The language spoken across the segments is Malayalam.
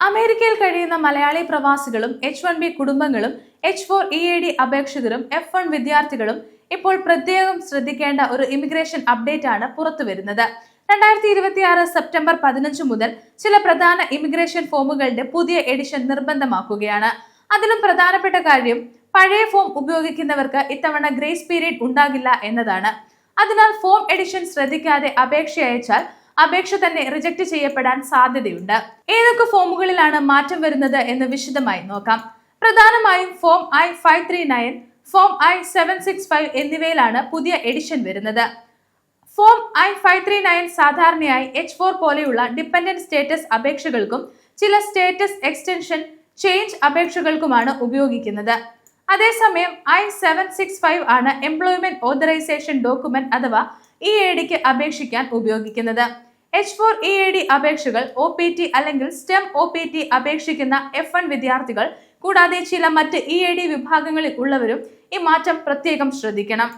അമേരിക്കയിൽ കഴിയുന്ന മലയാളി പ്രവാസികളും H1B കുടുംബങ്ങളും H4EAD അപേക്ഷകരും F1 വിദ്യാർത്ഥികളും ഇപ്പോൾ പ്രത്യേകം ശ്രദ്ധിക്കേണ്ട ഒരു ഇമിഗ്രേഷൻ അപ്ഡേറ്റ് ആണ് പുറത്തുവരുന്നത്. 2026 സെപ്റ്റംബർ 15 മുതൽ ചില പ്രധാന ഇമിഗ്രേഷൻ ഫോമുകളുടെ പുതിയ എഡിഷൻ നിർബന്ധമാക്കുകയാണ്. അതിലും പ്രധാനപ്പെട്ട കാര്യം പഴയ ഫോം ഉപയോഗിക്കുന്നവർക്ക് ഇത്തവണ ഗ്രേസ് പീരീഡ് ഉണ്ടാകില്ല എന്നതാണ്. അതിനാൽ ഫോം എഡിഷൻ ശ്രദ്ധിക്കാതെ അപേക്ഷ അയച്ചാൽ അപേക്ഷ തന്നെ റിജക്ട് ചെയ്യപ്പെടാൻ സാധ്യതയുണ്ട്. ഏതൊക്കെ ഫോമുകളിലാണ് മാറ്റം വരുന്നത് എന്ന് വിശദമായി നോക്കാം. പ്രധാനമായും ഫോം I-539, ഫോം I-765 എന്നിവയിലാണ് പുതിയ എഡിഷൻ വരുന്നത്. ഫോം I-539 സാധാരണയായി H4 പോലെയുള്ള ഡിപെൻഡന്റ് സ്റ്റേറ്റസ് അപേക്ഷകൾക്കും ചില സ്റ്റേറ്റസ് എക്സ്റ്റൻഷൻ ചേഞ്ച് അപേക്ഷകൾക്കുമാണ് ഉപയോഗിക്കുന്നത്. അതേസമയം I-765 ആണ് എംപ്ലോയ്മെന്റ് ഓതറൈസേഷൻ ഡോക്യുമെന്റ് അഥവാ EADക്ക് അപേക്ഷിക്കാൻ ഉപയോഗിക്കുന്നത്. H4EAD അപേക്ഷകൾ OPT അല്ലെങ്കിൽ STEM OPT അപേക്ഷിക്കുന്ന F1 വിദ്യാർത്ഥികൾ കൂടാതെ ചില മറ്റ് EAD വിഭാഗങ്ങളിൽ ഉള്ളവരും ഈ മാറ്റം പ്രത്യേകം ശ്രദ്ധിക്കണം.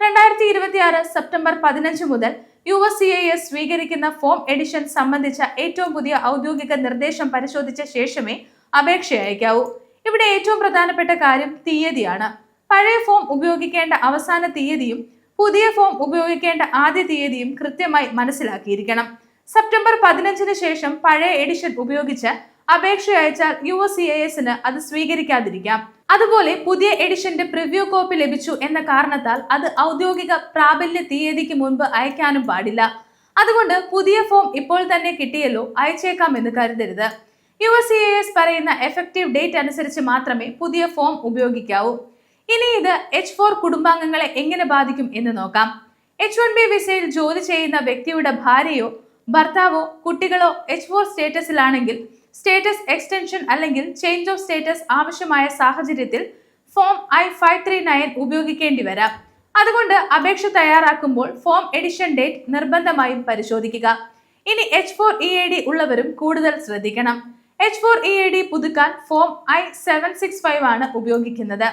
2026 സെപ്റ്റംബർ 15 മുതൽ USCIS സ്വീകരിക്കുന്ന ഫോം എഡിഷൻ സംബന്ധിച്ച ഏറ്റവും പുതിയ ഔദ്യോഗിക നിർദ്ദേശം പരിശോധിച്ച ശേഷമേ അപേക്ഷ അയക്കാവൂ. ഇവിടെ ഏറ്റവും പ്രധാനപ്പെട്ട കാര്യം തീയതിയാണ്. പഴയ ഫോം ഉപയോഗിക്കേണ്ട അവസാന തീയതിയും പുതിയ ഫോം ഉപയോഗിക്കേണ്ട ആദ്യ തീയതിയും കൃത്യമായി മനസ്സിലാക്കിയിരിക്കണം. സെപ്റ്റംബർ 15 ശേഷം പഴയ എഡിഷൻ ഉപയോഗിച്ച് അപേക്ഷ അയച്ചാൽ USCISന് അത് സ്വീകരിക്കാതിരിക്കാം. അതുപോലെ പുതിയ എഡിഷന്റെ പ്രിവ്യൂ കോപ്പി ലഭിച്ചു എന്ന കാരണത്താൽ അത് ഔദ്യോഗിക പ്രാബല്യ തീയതിക്ക് മുൻപ് അയക്കാനും പാടില്ല. അതുകൊണ്ട് പുതിയ ഫോം ഇപ്പോൾ തന്നെ കിട്ടിയല്ലോ അയച്ചേക്കാം എന്ന് കരുതരുത്. USCIS പറയുന്ന എഫക്റ്റീവ് ഡേറ്റ് അനുസരിച്ച് മാത്രമേ പുതിയ ഫോം ഉപയോഗിക്കാവൂ. ഇനി ഇത് H4 കുടുംബാംഗങ്ങളെ എങ്ങനെ ബാധിക്കും എന്ന് നോക്കാം. H1B വിസയിൽ ജോലി ചെയ്യുന്ന വ്യക്തിയുടെ ഭാര്യയോ ഭർത്താവോ കുട്ടികളോ H4 സ്റ്റേറ്റസിലാണെങ്കിൽ സ്റ്റേറ്റസ് എക്സ്റ്റൻഷൻ അല്ലെങ്കിൽ ചേഞ്ച് ഓഫ് സ്റ്റേറ്റസ് ആവശ്യമായ സാഹചര്യത്തിൽ ഫോം I-539 ഉപയോഗിക്കേണ്ടി വരാം. അതുകൊണ്ട് അപേക്ഷ തയ്യാറാക്കുമ്പോൾ ഫോം എഡിഷൻ ഡേറ്റ് നിർബന്ധമായും പരിശോധിക്കുക. ഇനി H4EAD ഉള്ളവരും കൂടുതൽ ശ്രദ്ധിക്കണം. H4EAD പുതുക്കാൻ ഫോം I-765 ആണ് ഉപയോഗിക്കുന്നത്.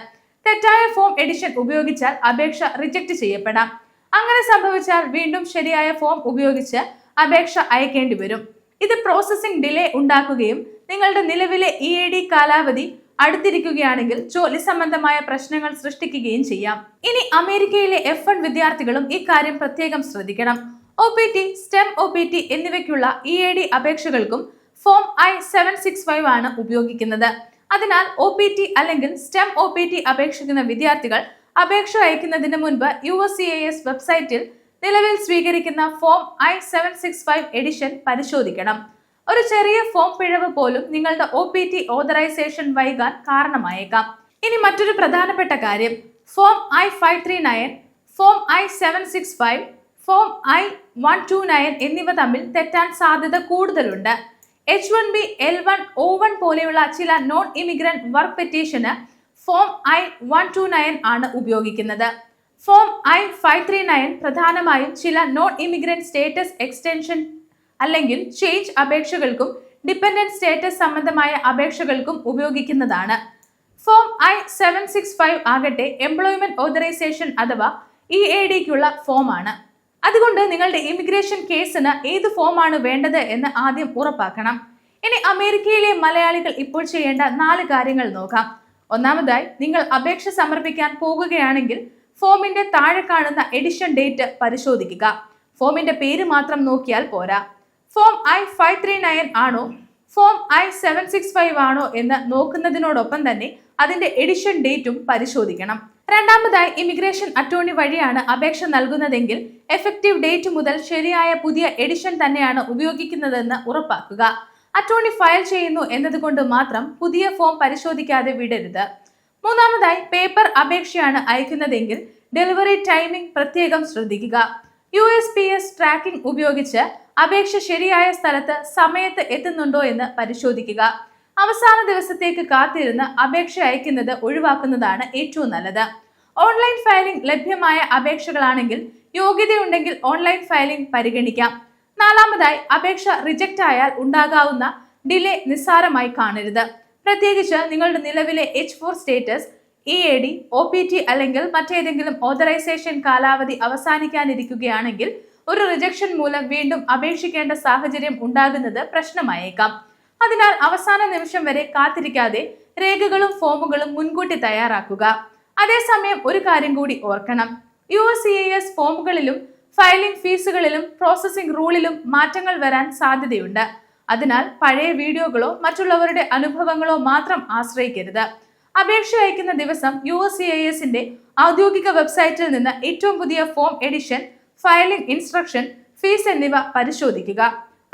തെറ്റായ ഫോം എഡിഷൻ ഉപയോഗിച്ചാൽ അപേക്ഷ റിജക്ട് ചെയ്യപ്പെടാം. അങ്ങനെ സംഭവിച്ചാൽ വീണ്ടും ശരിയായ ഫോം ഉപയോഗിച്ച് അപേക്ഷ അയക്കേണ്ടി വരും. ഇത് പ്രോസസ്സിംഗ് ഡിലേ ഉണ്ടാക്കുകയും നിങ്ങളുടെ നിലവിലെ EAD കാലാവധി അടുത്തിരിക്കുകയാണെങ്കിൽ ജോലി സംബന്ധമായ പ്രശ്നങ്ങൾ സൃഷ്ടിക്കുകയും ചെയ്യാം. ഇനി അമേരിക്കയിലെ F1 വിദ്യാർത്ഥികളും ഈ കാര്യം പ്രത്യേകം ശ്രദ്ധിക്കണം. OPT, STEM OPT എന്നിവയ്ക്കുള്ള EAD അപേക്ഷകൾക്കും ഫോം I-765 ആണ് ഉപയോഗിക്കുന്നത്. അതിനാൽ OPT അല്ലെങ്കിൽ STEM OPT അപേക്ഷിക്കുന്ന വിദ്യാർത്ഥികൾ അപേക്ഷ അയക്കുന്നതിന് മുൻപ് USCIS വെബ്സൈറ്റിൽ നിലവിൽ സ്വീകരിക്കുന്ന ഫോം I-765 എഡിഷൻ പരിശോധിക്കണം. ഒരു ചെറിയ ഫോം പിഴവ് പോലും നിങ്ങളുടെ OPT ഓതറൈസേഷൻ വൈകാൻ കാരണമായേക്കാം. ഇനി മറ്റൊരു പ്രധാനപ്പെട്ട കാര്യം, form I-539, form I-765, form I-129 എന്നിവ തമ്മിൽ തെറ്റാൻ സാധ്യത കൂടുതലുണ്ട്. H1B, L1, O1 പോലെയുള്ള ചില നോൺ ഇമിഗ്രന്റ് വർക്ക് പെറ്റീഷന് ഫോം I-129 ആണ് ഉപയോഗിക്കുന്നത്. ഫോം I-539 പ്രധാനമായും ചില നോൺ ഇമിഗ്രന്റ് സ്റ്റേറ്റസ് എക്സ്റ്റൻഷൻ അല്ലെങ്കിൽ ചേഞ്ച് അപേക്ഷകൾക്കും ഡിപെൻഡന്റ് സ്റ്റേറ്റസ് സംബന്ധമായ അപേക്ഷകൾക്കും ഉപയോഗിക്കുന്നതാണ്. ഫോം I-765 ആകട്ടെ എംപ്ലോയ്മെന്റ് ഓതറൈസേഷൻ അഥവാ EADക്കുള്ള ഫോമാണ്. അതുകൊണ്ട് നിങ്ങളുടെ ഇമിഗ്രേഷൻ കേസിന് ഏത് ഫോമാണ് വേണ്ടത് എന്ന് ആദ്യം ഉറപ്പാക്കണം. ഇനി അമേരിക്കയിലെ മലയാളികൾ ഇപ്പോൾ ചെയ്യേണ്ട 4 കാര്യങ്ങൾ നോക്കാം. ഒന്നാമതായി, നിങ്ങൾ അപേക്ഷ സമർപ്പിക്കാൻ പോകുകയാണെങ്കിൽ ഫോമിന്റെ താഴെ കാണുന്ന എഡിഷൻ ഡേറ്റ് പരിശോധിക്കുക. ഫോമിന്റെ പേര് മാത്രം നോക്കിയാൽ പോരാ. ഫോം I-539 ആണോ ഫോം I-765 ആണോ എന്ന് നോക്കുന്നതിനോടൊപ്പം തന്നെ അതിന്റെ എഡിഷൻ ഡേറ്റും പരിശോധിക്കണം. രണ്ടാമതായി, ഇമിഗ്രേഷൻ അറ്റോർണി വഴിയാണ് അപേക്ഷ നൽകുന്നതെങ്കിൽ എഫക്റ്റീവ് ഡേറ്റ് മുതൽ ശരിയായ പുതിയ എഡിഷൻ തന്നെയാണ് ഉപയോഗിക്കുന്നതെന്ന് ഉറപ്പാക്കുക. അറ്റോർണി ഫയൽ ചെയ്യുന്നു എന്നതുകൊണ്ട് മാത്രം പുതിയ ഫോം പരിശോധിക്കാതെ വിടരുത്. മൂന്നാമതായി, പേപ്പർ അപേക്ഷയാണ് അയക്കുന്നതെങ്കിൽ ഡെലിവറി ടൈമിംഗ് പ്രത്യേകം ശ്രദ്ധിക്കുക. USPS ട്രാക്കിംഗ് ഉപയോഗിച്ച് അപേക്ഷ ശരിയായ സ്ഥലത്ത് സമയത്ത് എത്തുന്നുണ്ടോ എന്ന് പരിശോധിക്കുക. അവസാന ദിവസത്തേക്ക് കാത്തിരുന്ന് അപേക്ഷ അയക്കുന്നത് ഒഴിവാക്കുന്നതാണ് ഏറ്റവും നല്ലത്. ഓൺലൈൻ ഫയലിംഗ് ലഭ്യമായ അപേക്ഷകളാണെങ്കിൽ യോഗ്യതയുണ്ടെങ്കിൽ ഓൺലൈൻ ഫയലിംഗ് പരിഗണിക്കാം. നാലാമതായി, അപേക്ഷ റിജക്റ്റ് ആയാൽ ഉണ്ടാകാവുന്ന ഡിലേ നിസ്സാരമായി കാണരുത്. പ്രത്യേകിച്ച് നിങ്ങളുടെ നിലവിലെ H4 സ്റ്റേറ്റസ്, EAD, OPT അല്ലെങ്കിൽ മറ്റേതെങ്കിലും ഓതറൈസേഷൻ കാലാവധി അവസാനിക്കാനിരിക്കുകയാണെങ്കിൽ ഒരു റിജക്ഷൻ മൂലം വീണ്ടും അപേക്ഷിക്കേണ്ട സാഹചര്യം ഉണ്ടാകുന്നത് പ്രശ്നമായേക്കാം. അതിനാൽ അവസാന നിമിഷം വരെ കാത്തിരിക്കാതെ രേഖകളും ഫോമുകളും മുൻകൂട്ടി തയ്യാറാക്കുക. അതേസമയം ഒരു കാര്യം കൂടി ഓർക്കണം, USCIS ഫോമുകളിലും ഫയലിംഗ് ഫീസുകളിലും പ്രോസസ്സിംഗ് റൂളിലും മാറ്റങ്ങൾ വരാൻ സാധ്യതയുണ്ട്. അതിനാൽ പഴയ വീഡിയോകളോ മറ്റുള്ളവരുടെ അനുഭവങ്ങളോ മാത്രം ആശ്രയിക്കരുത്. അപേക്ഷ അയക്കുന്ന ദിവസം USCISന്റെ ഔദ്യോഗിക വെബ്സൈറ്റിൽ നിന്ന് ഏറ്റവും പുതിയ form edition, filing instruction, fees എന്നിവ പരിശോധിക്കുക.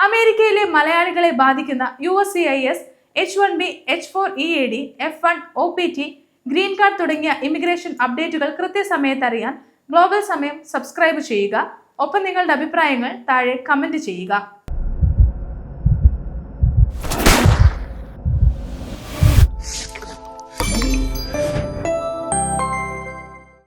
അമേരിക്കയിലെ മലയാളികളെ ബാധിക്കുന്ന USCIS, H1B, H4 EAD, F1, OPT, green card തുടങ്ങിയ ഇമിഗ്രേഷൻ അപ്ഡേറ്റുകൾ കൃത്യസമയത്ത് അറിയാൻ ഗ്ലോബൽ സമയം സബ്സ്ക്രൈബ് ചെയ്യുക. ഒപ്പം നിങ്ങളുടെ അഭിപ്രായങ്ങൾ താഴെ കമന്റ് ചെയ്യുക.